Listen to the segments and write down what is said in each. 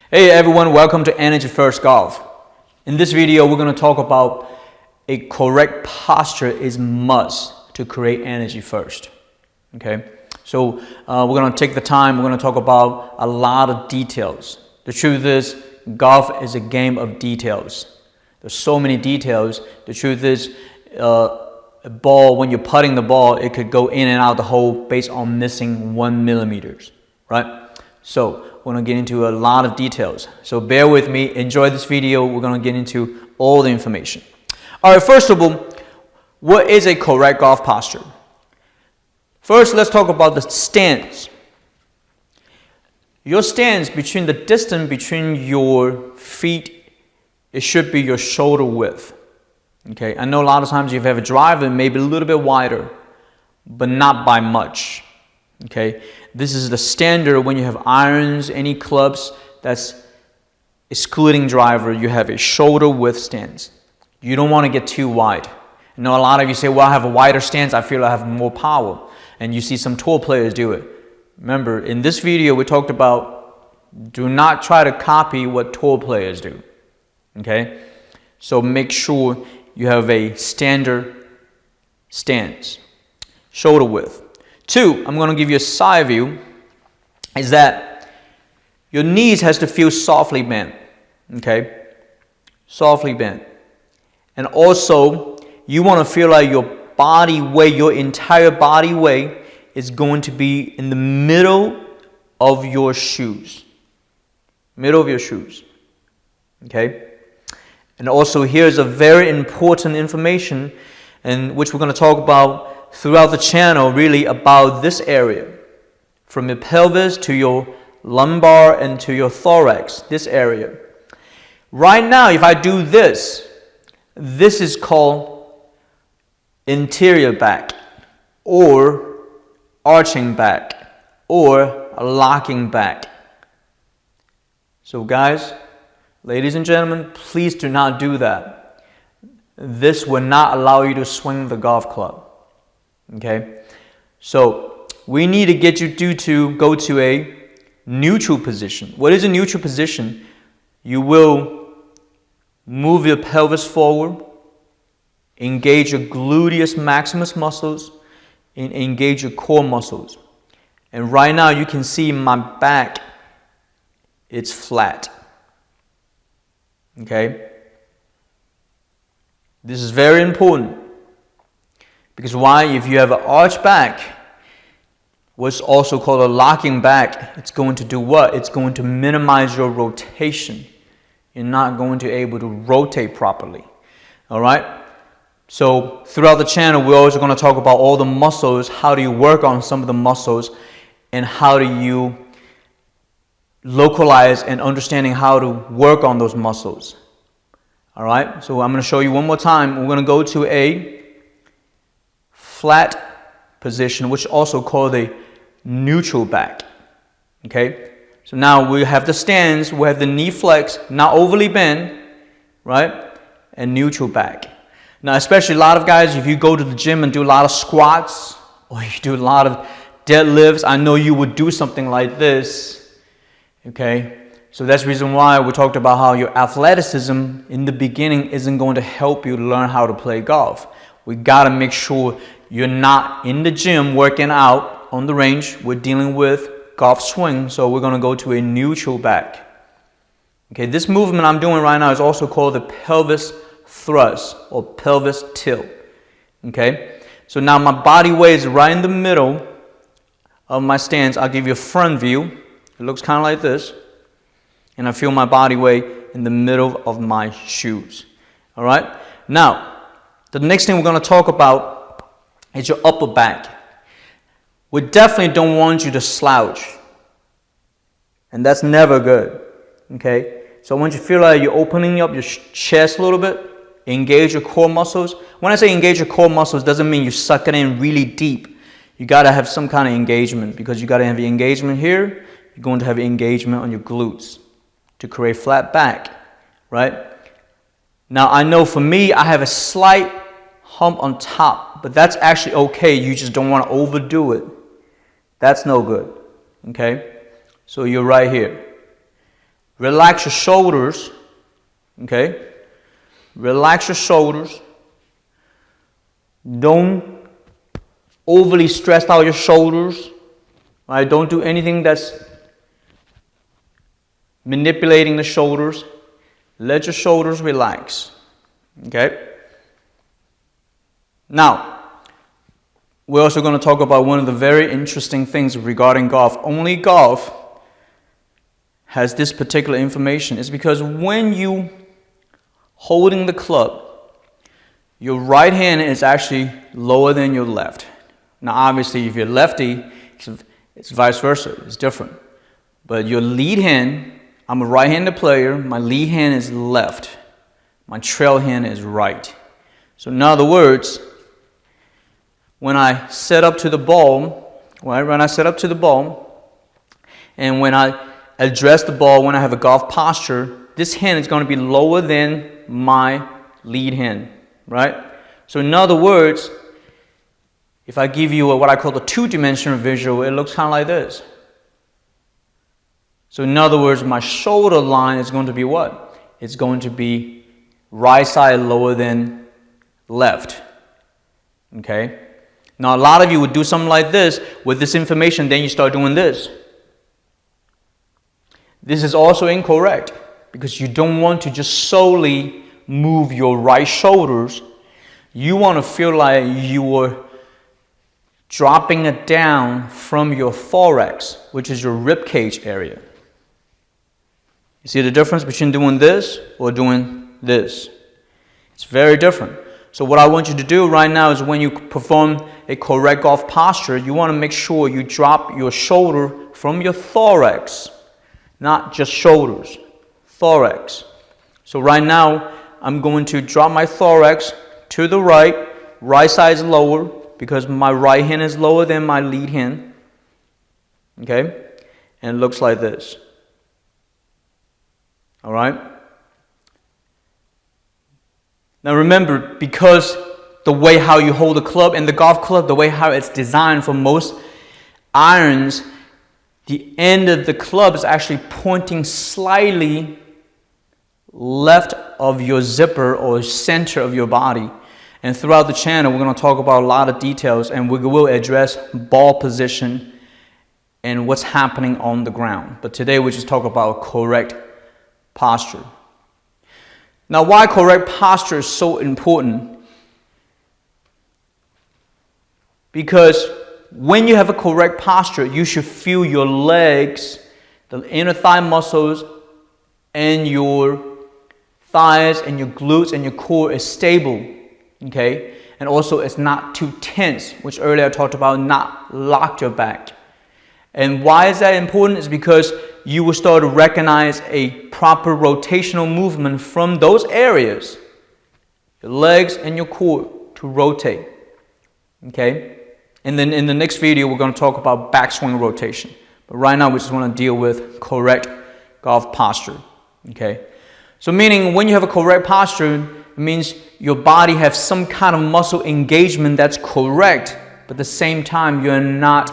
Hey everyone, welcome to Energy First Golf. In this video, we're going to talk about a correct posture is must to create energy first. Okay, so we're going to take the time, we're going to talk about a lot of details. The truth is, golf is a game of details. There's so many details. The truth is, a ball, when you're putting the ball, it could go in and out the hole based on missing 1 millimeter, right? So we're going to get into a lot of details. So bear with me, enjoy this video. We're going to get into all the information. All right, first of all, what is a correct golf posture? First, let's talk about the stance. Your stance, between the distance between your feet, it should be your shoulder width. Okay, I know a lot of times if you have a driver, maybe a little bit wider, but not by much. Okay, this is the standard when you have irons, any clubs that's excluding driver, you have a shoulder width stance. You don't want to get too wide. I know a lot of you say, well, I have a wider stance, I feel I have more power. And you see some tour players do it. Remember, in this video, we talked about do not try to copy what tour players do. Okay, so make sure you have a standard stance, shoulder width. 2, I'm going to give you a side view, is that your knees has to feel softly bent, okay? Softly bent. And also, you want to feel like your body weight, your entire body weight is going to be in the middle of your shoes. Middle of your shoes, okay? And also, here's a very important information, and which we're going to talk about throughout the channel, really about this area, from your pelvis to your lumbar and to your thorax, this area. Right now, if I do this, this is called interior back, or arching back, or locking back. So guys, ladies and gentlemen, please do not do that. This will not allow you to swing the golf club. Okay, so we need to get you to go to a neutral position. What is a neutral position? You will move your pelvis forward, engage your gluteus maximus muscles, and engage your core muscles. And right now you can see my back, it's flat. Okay, this is very important. Because why? If you have an arch back, what's also called a locking back, it's going to do what? It's going to minimize your rotation. You're not going to be able to rotate properly. All right? So throughout the channel, we're also going to talk about all the muscles, how do you work on some of the muscles, and how do you localize and understanding how to work on those muscles. All right? So I'm going to show you one more time. We're going to go to a flat position, which is also called a neutral back. Okay, so now we have the stance, we have the knee flex, not overly bent, right? And neutral back. Now, especially a lot of guys, if you go to the gym and do a lot of squats or you do a lot of deadlifts, I know you would do something like this. Okay, so that's the reason why we talked about how your athleticism in the beginning isn't going to help you learn how to play golf. We got to make sure you're not in the gym working out on the range. We're dealing with golf swing, so we're going to go to a neutral back. Okay, this movement I'm doing right now is also called the pelvis thrust or pelvis tilt. Okay, so now my body weight is right in the middle of my stance. I'll give you a front view. It looks kind of like this. And I feel my body weight in the middle of my shoes. All right, now the next thing we're going to talk about is your upper back. We definitely don't want you to slouch. And that's never good. Okay? So I want you to feel like you're opening up your chest a little bit. Engage your core muscles. When I say engage your core muscles, doesn't mean you suck it in really deep. You got to have some kind of engagement, because you got to have the engagement here. You're going to have engagement on your glutes to create flat back. Right? Now I know for me, I have a slight hump on top, but that's actually okay. You just don't want to overdo it. That's no good. Okay, so you're right here. Relax your shoulders, okay? Relax your shoulders. Don't overly stress out your shoulders, right? Don't do anything that's manipulating the shoulders. Let your shoulders relax, okay? Now, we're also going to talk about one of the very interesting things regarding golf. Only golf has this particular information. It's because when you holding the club, your right hand is actually lower than your left. Now, obviously, if you're lefty, it's vice versa. It's different. But your lead hand, I'm a right-handed player. My lead hand is left. My trail hand is right. So in other words, when I set up to the ball, right, and when I address the ball, when I have a golf posture, this hand is going to be lower than my lead hand, right? So in other words, if I give you what I call the two-dimensional visual, it looks kind of like this. So in other words, my shoulder line is going to be what? It's going to be right side lower than left, okay? Now, a lot of you would do something like this with this information, then you start doing this. This is also incorrect because you don't want to just solely move your right shoulders. You want to feel like you are dropping it down from your thorax, which is your rib cage area. You see the difference between doing this or doing this? It's very different. So what I want you to do right now is when you perform a correct golf posture, you want to make sure you drop your shoulder from your thorax, not just shoulders, thorax. So right now, I'm going to drop my thorax to the right side is lower because my right hand is lower than my lead hand, okay? And it looks like this, all right? Now remember, because the way how you hold the club and the golf club, the way how it's designed for most irons, the end of the club is actually pointing slightly left of your zipper or center of your body. And throughout the channel, we're going to talk about a lot of details, and we will address ball position and what's happening on the ground. But today we just talk about correct posture. Now, why correct posture is so important? Because when you have a correct posture, you should feel your legs, the inner thigh muscles, and your thighs and your glutes and your core is stable, okay? And also it's not too tense, which earlier I talked about, not locked your back. And why is that important? It's because you will start to recognize a proper rotational movement from those areas, your legs and your core, to rotate, okay? And then in the next video, we're going to talk about backswing rotation. But right now, we just want to deal with correct golf posture, okay? So meaning when you have a correct posture, it means your body has some kind of muscle engagement that's correct, but at the same time, you're not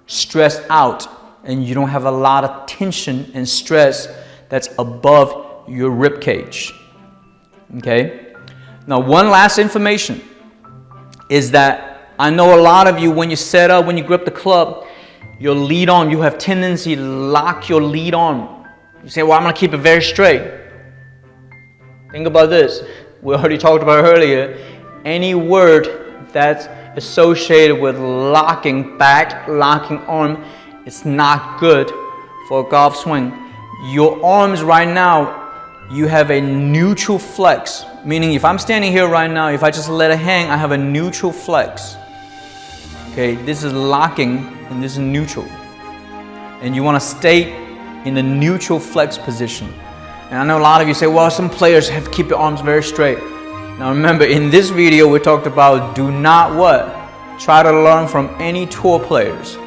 stressed out and you don't have a lot of tension and stress that's above your rib cage, okay? Now, one last information is that I know a lot of you, when you set up, when you grip the club, your lead arm, you have tendency to lock your lead arm. You say, well, I'm going to keep it very straight. Think about this. We already talked about earlier. Any word that's associated with locking back, locking arm, it's not good for a golf swing. Your arms right now, you have a neutral flex. Meaning if I'm standing here right now, if I just let it hang, I have a neutral flex. Okay, this is locking and this is neutral. And you want to stay in the neutral flex position. And I know a lot of you say, well, some players have to keep your arms very straight. Now remember, in this video, we talked about do not what? Try to learn from any tour players.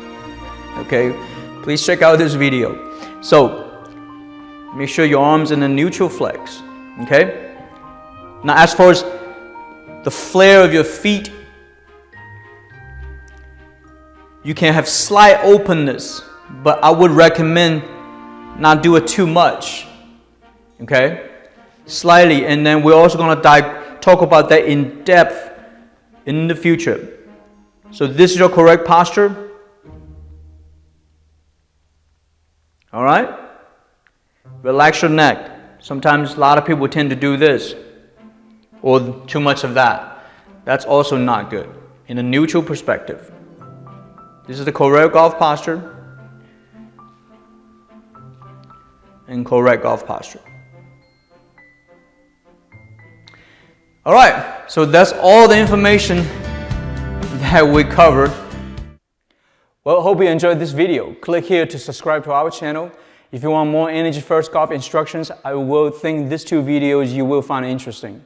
Okay, please check out this video. So, make sure your arms in a neutral flex. Okay? Now, as far as the flare of your feet, you can have slight openness, but I would recommend not do it too much. okay? Slightly, and then we're also going to talk about that in depth in the future. So this is your correct posture. All right? Relax your neck. Sometimes a lot of people tend to do this or too much of that. That's also not good. In a neutral perspective. This is the correct golf posture. And correct golf posture. All right, so that's all the information that we covered. Well, hope you enjoyed this video. Click here to subscribe to our channel. If you want more Energy First golf instructions, I will think these 2 videos you will find interesting.